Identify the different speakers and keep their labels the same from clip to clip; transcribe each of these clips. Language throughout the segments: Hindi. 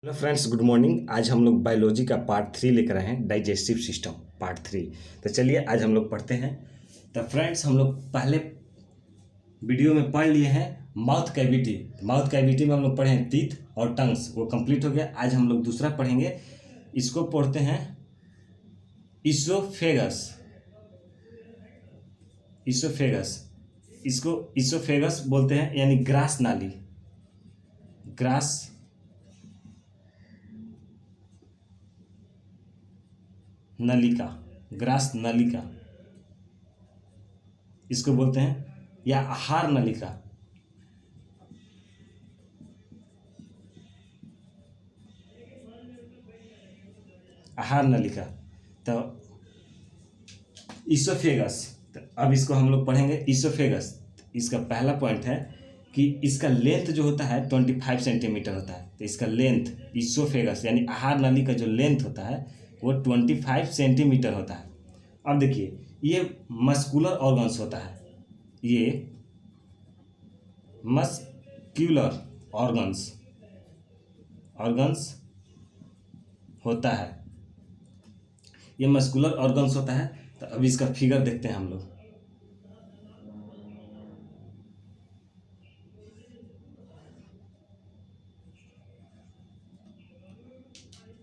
Speaker 1: Hello friends, good morning. आज हम लोग बायोलॉजी का पार्ट 3 लेकर आए हैं, डाइजेस्टिव सिस्टम पार्ट 3। तो चलिए आज हम लोग पढ़ते हैं। तो फ्रेंड्स, हम लोग पहले वीडियो में पढ़ लिए हैं माउथ कैविटी। माउथ कैविटी में हम लोग पढ़े हैं टीथ और टंग्स, वो कंप्लीट हो गया। आज हम लोग दूसरा पढ़ेंगे, इसको पढ़ते हैं इसोफेगस। इसोफेगस, इसको इसोफेगस बोलते हैं, यानी ग्रास नाली। ग्रास नलिका, ग्रास नलिका इसको बोलते हैं, या आहार नलिका। आहार नलिका। तो इसोफेगस, तो अब इसको हम लोग पढ़ेंगे इसोफेगस। इसका पहला पॉइंट है कि इसका लेंथ जो होता है 25 सेंटीमीटर होता है। तो इसका लेंथ इसोफेगस यानी आहार नली का जो लेंथ होता है वो 25 सेंटीमीटर होता है। अब देखिए, ये मस्कुलर ऑर्गन्स होता है, ये मस्क्यूलर ऑर्गन्स होता है, ये मस्कुलर ऑर्गन्स होता है। तो अब इसका फिगर देखते हैं हम लोग।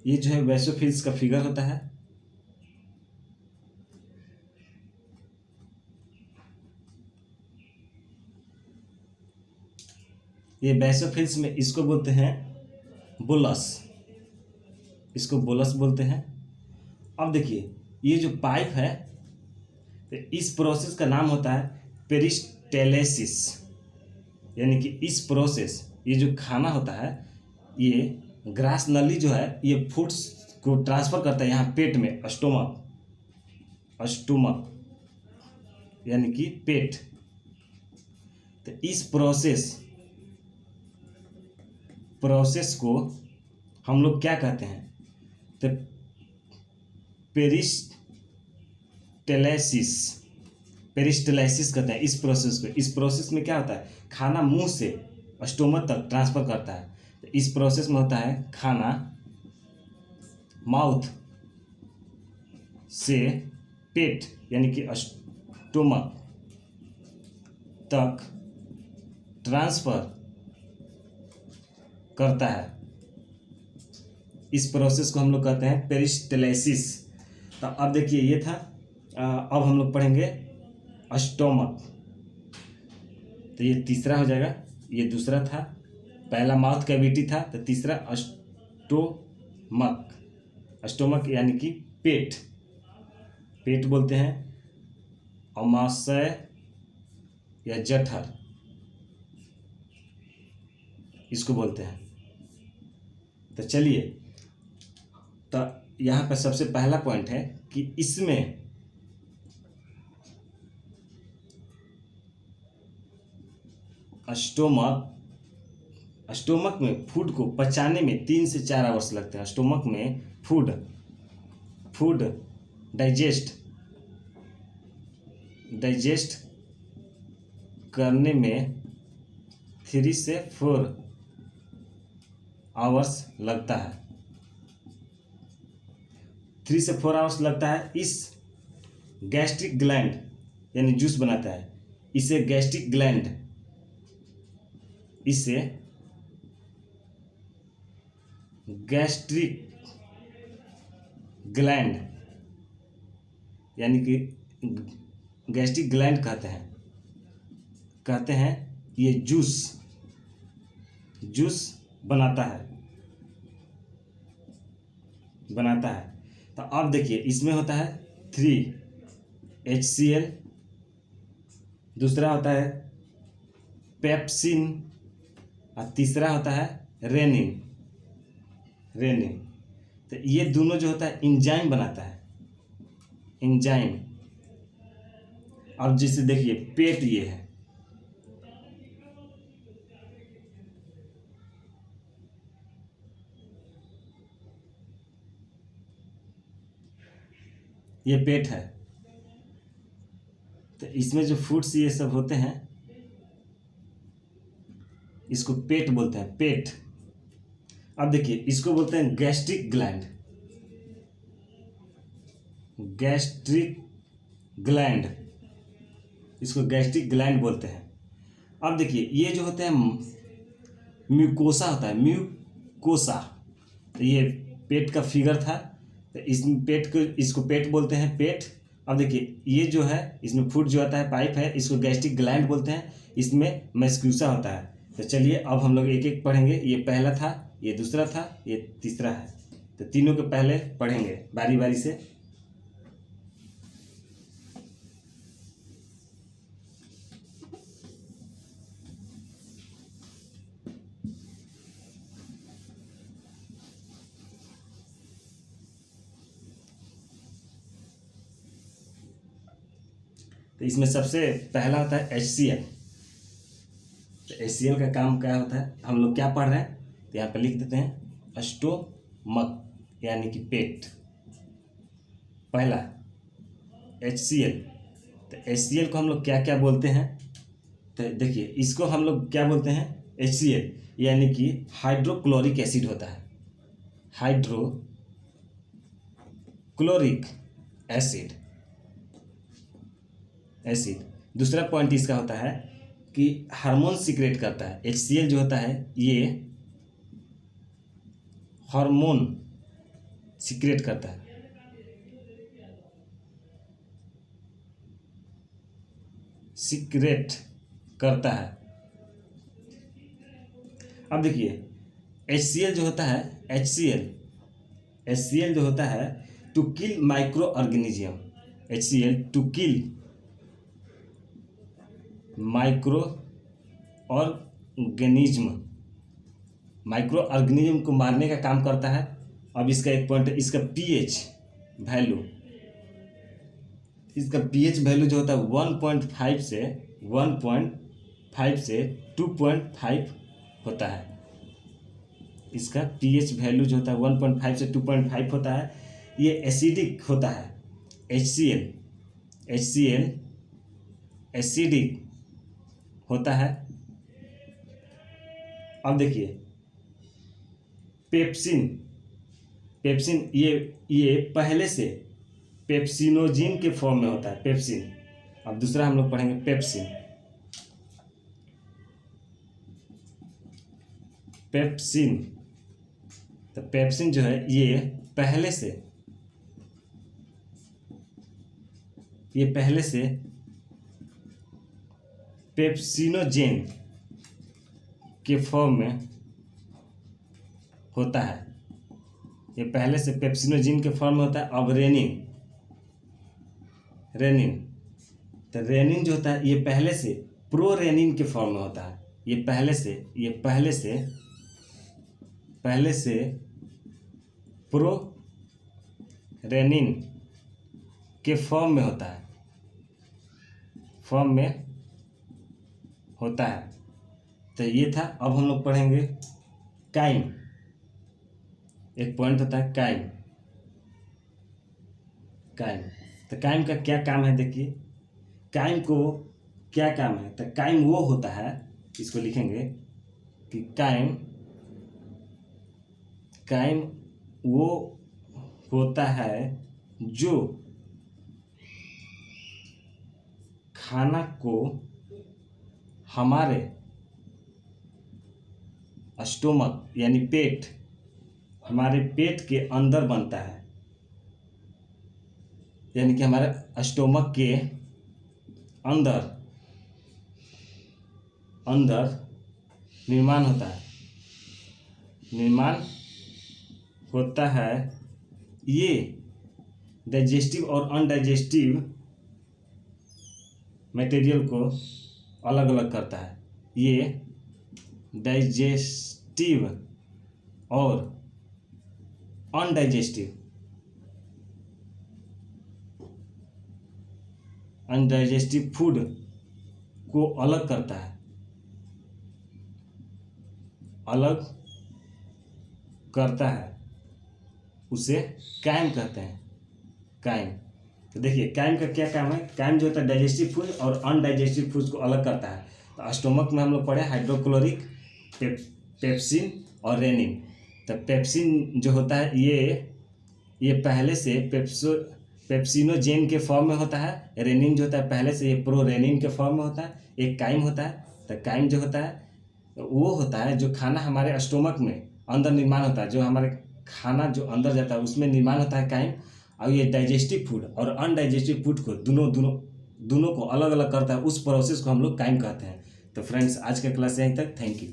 Speaker 1: ये जो है वैसोफिल्स का फिगर होता है। ये वैसोफिल्स में इसको बोलते हैं बुलस, इसको बुलस बोलते हैं। अब देखिए, ये जो पाइप है, तो इस प्रोसेस का नाम होता है पेरिस्टेलेसिस। यानी कि इस प्रोसेस, ये जो खाना होता है, ये ग्रास नली जो है ये फूड्स को ट्रांसफर करता है यहाँ पेट में, स्टोमक यानी कि पेट। तो इस प्रोसेस को हम लोग क्या कहते हैं? तो पेरिस्टेलेसिस कहते हैं इस प्रोसेस को। इस प्रोसेस में क्या होता है, खाना मुंह से स्टोमक तक ट्रांसफर करता है। तो इस प्रोसेस में होता है खाना माउथ से पेट यानी कि स्टोमक तक ट्रांसफर करता है। इस प्रोसेस को हम लोग कहते हैं पेरिस्टेलेसिस। तो अब देखिए, ये था। अब हम लोग पढ़ेंगे स्टोमक। तो ये तीसरा हो जाएगा, ये दूसरा था। पहला माउथ कैविटी था, तो तीसरा स्टोमक यानी कि पेट बोलते हैं, अमाशय या जठर इसको बोलते हैं। तो चलिए, तो यहाँ पर सबसे पहला पॉइंट है कि इसमें स्टोमक में फूड को पचाने में 3 से 4 आवर्स लगते हैं। स्टोमक में फूड डाइजेस्ट करने में 3 से 4 आवर्स लगता है। 3 से 4 आवर्स लगता है। इस गैस्ट्रिक ग्लैंड यानी जूस बनाता है, इसे गैस्ट्रिक ग्लैंड यानी कि गैस्ट्रिक ग्लैंड कहते हैं। ये जूस बनाता है। तो अब देखिए, इसमें होता है 3 HCl, दूसरा होता है पेप्सिन और तीसरा होता है रेनिन। तो ये दोनों जो होता है एंजाइम बनाता है, एंजाइम। अब जैसे देखिए, पेट ये है, ये पेट है। तो इसमें जो फूड्स ये सब होते हैं, इसको पेट बोलते हैं, पेट। अब देखिए इसको बोलते हैं गैस्ट्रिक ग्लैंड, गैस्ट्रिक ग्लैंड, इसको गैस्ट्रिक ग्लैंड बोलते हैं। अब देखिए ये जो होते हैं म्यूकोसा होता है, म्यूकोसा, तो ये पेट का फिगर था, तो इस पेट को, इसको पेट बोलते हैं, पेट। अब देखिए ये जो है इसमें फूड जो आता है, पाइप है, इसको गैस्ट्रिक ग्लैंड बोलते हैं, इसमें मैस्क्यूसा होता है। तो चलिए अब हम लोग एक एक पढ़ेंगे, ये पहला था, ये दूसरा था, ये तीसरा है, तो तीनों के पहले पढ़ेंगे बारी बारी से। तो इसमें सबसे पहला होता है HCl। तो HCl का काम क्या होता है, हम लोग क्या पढ़ रहे हैं, तो यहाँ पर लिख देते हैं स्टोमक यानी कि पेट, पहला HCl। तो HCl को हम लोग क्या क्या बोलते हैं, तो देखिए इसको हम लोग क्या बोलते हैं, HCl यानी कि हाइड्रोक्लोरिक एसिड होता है, हाइड्रोक्लोरिक एसिड। दूसरा पॉइंट इसका होता है कि हार्मोन सीक्रेट करता है। HCl जो होता है ये हार्मोन सीक्रेट करता है, सीक्रेट करता है। अब देखिए HCl जो होता है, HCl जो होता है to kill micro organism, HCl to kill micro organism, micro organism को मारने का काम करता है। अब इसका एक पॉइंट है, इसका pH वैल्यू, इसका pH वैल्यू जो होता है 1.5 से 2.5 होता है। इसका pH वैल्यू जो होता है 1.5 से 2.5 होता है। ये एसिडिक होता है, HCl एसिडिक होता है। अब देखिए पेप्सिन ये पहले से पेप्सिनोजिन के फॉर्म में होता है, पेप्सिन। अब दूसरा हम लोग पढ़ेंगे पेप्सिन। तो पेप्सिन जो है ये पहले से पेप्सिनोजेन के फॉर्म में होता है, ये पहले से पेप्सिनोजिन के फॉर्म में होता है। अब रेनिन, तो रेनिन जो होता है ये पहले से प्रोरेनिन के फॉर्म में होता है। ये पहले से प्रोरेनिन के फॉर्म में होता है। तो ये था। अब हम लोग पढ़ेंगे काइम। एक पॉइंट होता है काइम। तो काइम का क्या काम है, देखिए काइम को क्या काम है। तो काइम वो होता है, इसको लिखेंगे कि काइम वो होता है जो खाना को हमारे स्टोमक यानी पेट, हमारे पेट के अंदर बनता है, यानी कि हमारे स्टोमक के अंदर निर्माण होता है। ये डाइजेस्टिव और अनडाइजेस्टिव मटेरियल को अलग अलग करता है। ये डाइजेस्टिव और अनडाइजेस्टिव फूड को अलग करता है, उसे काइम कहते हैं, काइम। तो देखिए काइम का क्या काम है। काइम जो होता है डाइजेस्टिव फूड और अनडाइजेस्टिव फूड को अलग करता है। तो स्टोमक में हम लोग पढ़े हाइड्रोक्लोरिक, पेप्सिन और रेनिन। तो पेप्सिन जो होता है ये पहले से पेप्सिनोजेन के फॉर्म में होता है। रेनिन जो होता है पहले से ये प्रोरेनिन के फॉर्म में होता है। एक काइम होता है, तो काइम जो होता है वो होता है जो खाना हमारे स्टोमक में अंदर निर्माण होता है, जो हमारे खाना जो अंदर जाता है उसमें निर्माण होता है काइम। और ये डाइजेस्टिव फूड और अनडाइजेस्टिव फूड को दोनों को अलग अलग करता है। उस प्रोसेस को हम लोग काइम कहते हैं। तो फ्रेंड्स, आज का क्लास यहीं तक। Thank you.